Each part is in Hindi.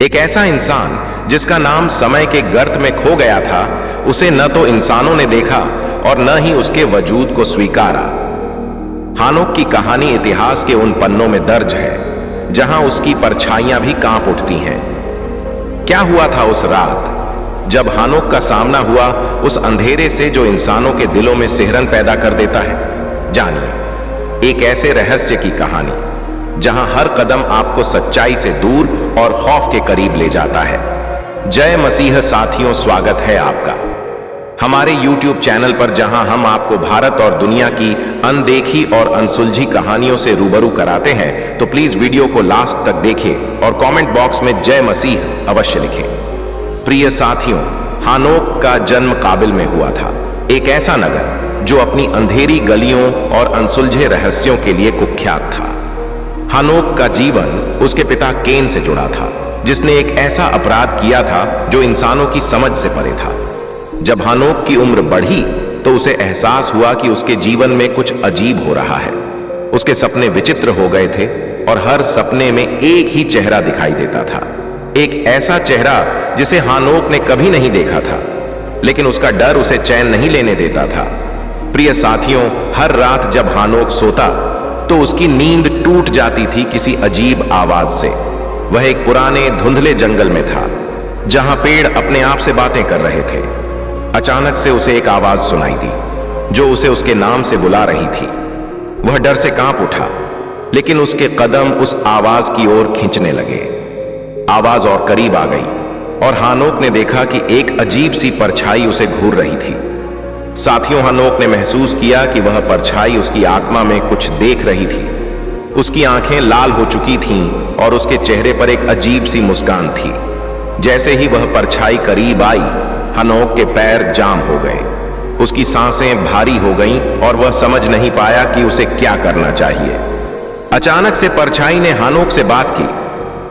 एक ऐसा इंसान जिसका नाम समय के गर्त में खो गया था, उसे न तो इंसानों ने देखा और न ही उसके वजूद को स्वीकारा। हानोक की कहानी इतिहास के उन पन्नों में दर्ज है जहां उसकी परछाइयां भी कांप उठती हैं। क्या हुआ था उस रात जब हानोक का सामना हुआ उस अंधेरे से जो इंसानों के दिलों में सिहरन पैदा कर देता है? जानिए एक ऐसे रहस्य की कहानी जहां हर कदम आपको सच्चाई से दूर और खौफ के करीब ले जाता है। जय मसीह साथियों, स्वागत है आपका हमारे YouTube चैनल पर, जहां हम आपको भारत और दुनिया की अनदेखी और अनसुलझी कहानियों से रूबरू कराते हैं। तो प्लीज वीडियो को लास्ट तक देखें और कमेंट बॉक्स में जय मसीह अवश्य लिखें। प्रिय साथियों, हानोक का जन्म काबिल में हुआ था, एक ऐसा नगर जो अपनी अंधेरी गलियों और अनसुलझे रहस्यों के लिए कुख्यात था। हानोक का जीवन उसके पिता केन से जुड़ा था, जिसने एक ऐसा अपराध किया था जो इंसानों की समझ से परे था। जब हानोक की उम्र बढ़ी तो उसे एहसास हुआ कि उसके जीवन में कुछ अजीब हो रहा है। उसके सपने विचित्र हो गए थे और हर सपने में एक ही चेहरा दिखाई देता था, एक ऐसा चेहरा जिसे हानोक ने कभी नहीं देखा था, लेकिन उसका डर उसे चैन नहीं लेने देता था। प्रिय साथियों, हर रात जब हानोक सोता तो उसकी नींद टूट जाती थी किसी अजीब आवाज से। वह एक पुराने धुंधले जंगल में था जहां पेड़ अपने आप से बातें कर रहे थे। अचानक से उसे एक आवाज सुनाई दी जो उसे उसके नाम से बुला रही थी। वह डर से कांप उठा, लेकिन उसके कदम उस आवाज की ओर खींचने लगे। आवाज और करीब आ गई और हानोक ने देखा कि एक अजीब सी परछाई उसे घूर रही थी। साथियों, हानोक ने महसूस किया कि वह परछाई उसकी आत्मा में कुछ देख रही थी। उसकी आंखें लाल हो चुकी थीं और उसके चेहरे पर एक अजीब सी मुस्कान थी। जैसे ही वह परछाई करीब आई, हानोक के पैर जाम हो गए, उसकी सांसें भारी हो गईं और वह समझ नहीं पाया कि उसे क्या करना चाहिए। अचानक से परछाई ने हानोक से बात की,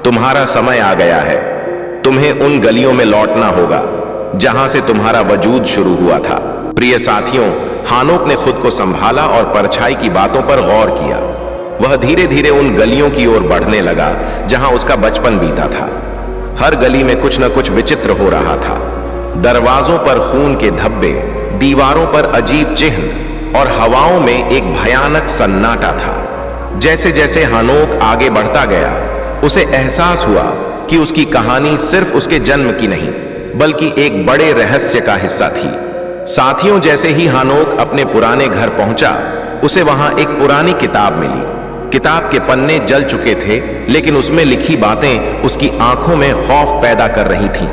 तुम्हारा समय आ गया है, तुम्हें उन गलियों में लौटना होगा जहां से तुम्हारा वजूद शुरू हुआ था। प्रिय साथियों, हानोक ने खुद को संभाला और परछाई की बातों पर गौर किया। वह धीरे धीरे उन गलियों की ओर बढ़ने लगा जहां उसका बचपन बीता था। हर गली में कुछ न कुछ विचित्र हो रहा था। दरवाजों पर खून के धब्बे, दीवारों पर अजीब चिन्ह और हवाओं में एक भयानक सन्नाटा था। जैसे जैसे हानोक आगे बढ़ता गया, उसे एहसास हुआ कि उसकी कहानी सिर्फ उसके जन्म की नहीं, बल्कि एक बड़े रहस्य का हिस्सा थी। साथियों, जैसे ही हानोक अपने पुराने घर पहुंचा, उसे वहां एक पुरानी किताब मिली। किताब के पन्ने जल चुके थे, लेकिन उसमें लिखी बातें उसकी आंखों में खौफ पैदा कर रही थीं।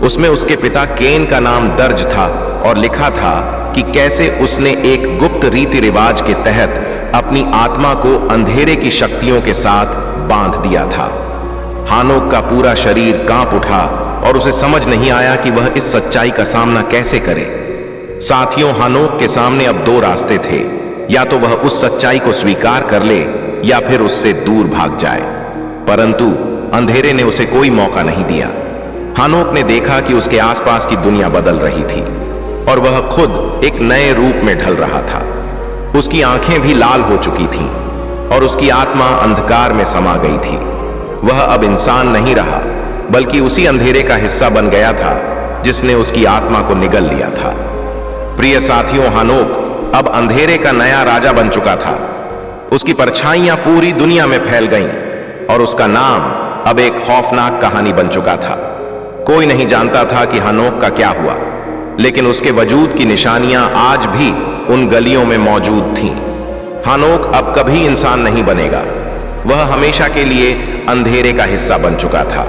उसमें उसके पिता केन का नाम दर्ज था और लिखा था कि कैसे उसने एक गुप्त रीति रिवाज के तहत अपनी आत्मा को अंधेरे की शक्तियों के साथ बांध दिया था। हानोक का पूरा शरीर कांप उठा और उसे समझ नहीं आया कि वह इस सच्चाई का सामना कैसे करे। साथियों, हानोक के सामने अब दो रास्ते थे, या तो वह उस सच्चाई को स्वीकार कर ले या फिर उससे दूर भाग जाए। परंतु अंधेरे ने उसे कोई मौका नहीं दिया। हानोक ने देखा कि उसके आसपास की दुनिया बदल रही थी और वह खुद एक नए रूप में ढल रहा था। उसकी आंखें भी लाल हो चुकी थीं और उसकी आत्मा अंधकार में समा गई थी। वह अब इंसान नहीं रहा, बल्कि उसी अंधेरे का हिस्सा बन गया था जिसने उसकी आत्मा को निगल लिया था। प्रिय साथियों, हानोक अब अंधेरे का नया राजा बन चुका था। उसकी परछाइयां पूरी दुनिया में फैल गईं और उसका नाम अब एक खौफनाक कहानी बन चुका था। कोई नहीं जानता था कि हानोक का क्या हुआ, लेकिन उसके वजूद की निशानियां आज भी उन गलियों में मौजूद थीं। हानोक अब कभी इंसान नहीं बनेगा, वह हमेशा के लिए अंधेरे का हिस्सा बन चुका था।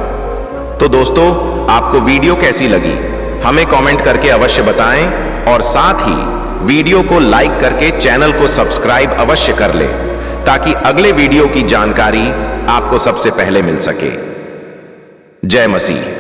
तो दोस्तों, आपको वीडियो कैसी लगी हमें कमेंट करके अवश्य बताएं और साथ ही वीडियो को लाइक करके चैनल को सब्सक्राइब अवश्य कर लें, ताकि अगले वीडियो की जानकारी आपको सबसे पहले मिल सके। जय मसीह।